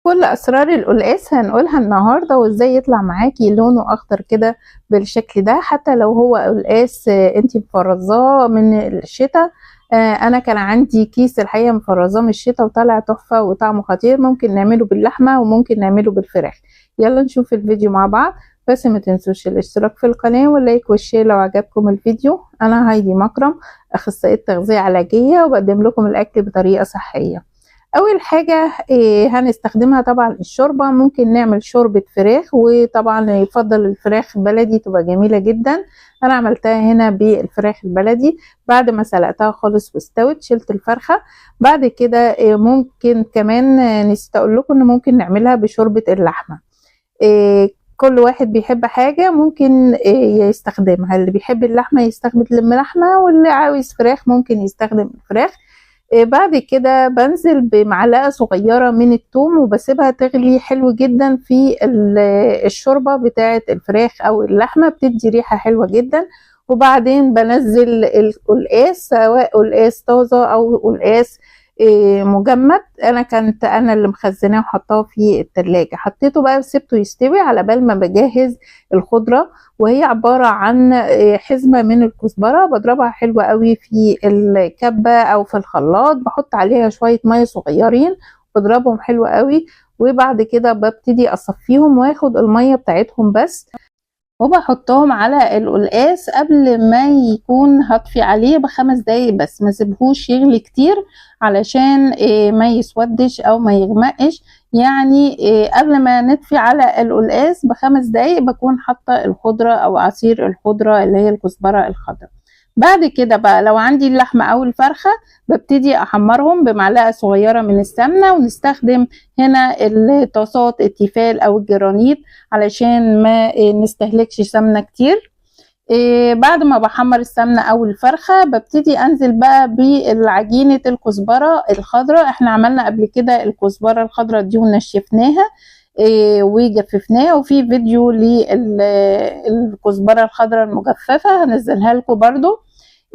كل اسرار القلقاس هنقولها النهارده، وازاي يطلع معاكي لونه اخضر كده بالشكل ده، حتى لو هو قلقاس انتي مفرزاه من الشتاء. انا كان عندي كيس الحقيقه مفرزاه من الشتاء وطلع تحفه وطعمه خطير. ممكن نعمله باللحمه وممكن نعمله بالفراخ. يلا نشوف الفيديو مع بعض، بس ما تنسوش الاشتراك في القناه واللايك والشير لو عجبكم الفيديو. انا هايدي مكرم، اخصائيه تغذيه علاجيه، وبقدم لكم الاكل بطريقه صحيه. اول حاجة هنستخدمها طبعا الشوربة. ممكن نعمل شوربة فراخ، وطبعا يفضل الفراخ بلدي تبقى جميلة جدا. انا عملتها هنا بالفراخ البلدي. بعد ما سلقتها خالص واستوت شلت الفرخة. بعد كده ممكن كمان نسيت اقول لكم ان ممكن نعملها بشوربة اللحمة. كل واحد بيحب حاجة ممكن يستخدمها. اللي بيحب اللحمة يستخدم اللحمة، واللي عاوز فراخ ممكن يستخدم الفراخ. بعد كده بنزل بمعلقة صغيرة من الثوم وبسيبها تغلي حلو جدا في الشوربة بتاعة الفراخ او اللحمة، بتدي ريحة حلوة جدا. وبعدين بنزل القلقاس، سواء قلقاس طازة او قلقاس مجمد. كنت انا اللي مخزناه وحطاه في التلاجة. حطيته بقى وسبته يستوي على بال ما بجهز الخضرة، وهي عبارة عن حزمة من الكزبرة بضربها حلوة قوي في الكبة او في الخلاط. بحط عليها شوية مية صغيرين بضربهم حلوة قوي. وبعد كده ببتدي اصفيهم واخد المية بتاعتهم بس، وبحطهم على القلقاس قبل ما يكون هطفي عليه ب5 دقايق بس. ما سيبهوش يغلي كتير علشان ما يسودش او ما يغمقش. يعني قبل ما نطفي على القلقاس ب5 دقايق بكون حاطه الخضره او عصير الخضره اللي هي الكزبره الخضراء. بعد كده بقى لو عندي اللحمة او الفرخة ببتدي احمرهم بمعلقة صغيرة من السمنة. ونستخدم هنا الطاسات التيفال او الجرانيت علشان ما نستهلكش سمنة كتير. بعد ما بحمر السمنة او الفرخة ببتدي انزل بقى بالعجينة الكزبرة الخضراء. احنا عملنا قبل كده الكزبرة الخضراء دي ونشفناها وجففناها، وفي فيديو للكزبرة الخضراء المجففة هنزلها لكم برضو.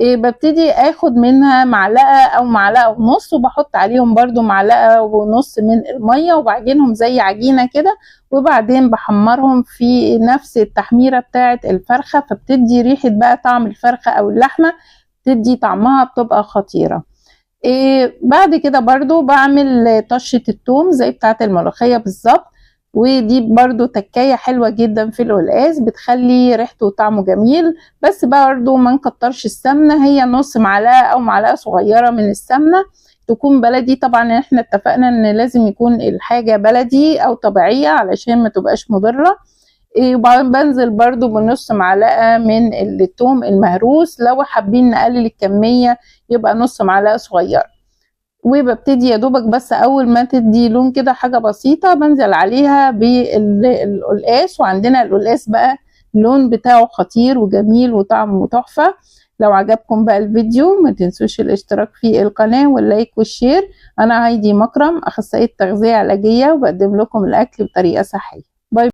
ببتدي اخد منها معلقة او معلقة ونص، وبحط عليهم برضو معلقة ونص من المية وبعجنهم زي عجينة كده. وبعدين بحمرهم في نفس التحميرة بتاعة الفرخة، فبتدي ريحة بقى طعم الفرخة او اللحمة، بتدي طعمها بتبقى خطيرة. بعد كده برضو بعمل طشة الثوم زي بتاعة الملوخية بالظبط، ودي برضو تكاية حلوة جدا في القلقاس، بتخلي ريحته وطعمه جميل. بس برضو ما نكترش السمنة، هي نص معلقة او معلقة صغيرة من السمنة تكون بلدي. طبعا احنا اتفقنا ان لازم يكون الحاجة بلدي او طبيعية علشان ما تبقاش مضرة. وبعدين بنزل برضو بنص معلقة من الثوم المهروس. لو حابين نقلل الكمية يبقى نص معلقة صغيرة. وببتدي يا دوبك بس اول ما تدي لون كده حاجة بسيطة بنزل عليها بالقلقاس. وعندنا القلقاس بقى اللون بتاعه خطير وجميل وطعمه تحفة. لو عجبكم بقى الفيديو ما تنسوش الاشتراك في القناة واللايك والشير. انا هايدي مكرم، اخصائية تغذية علاجية، وبقدم لكم الاكل بطريقة صحية.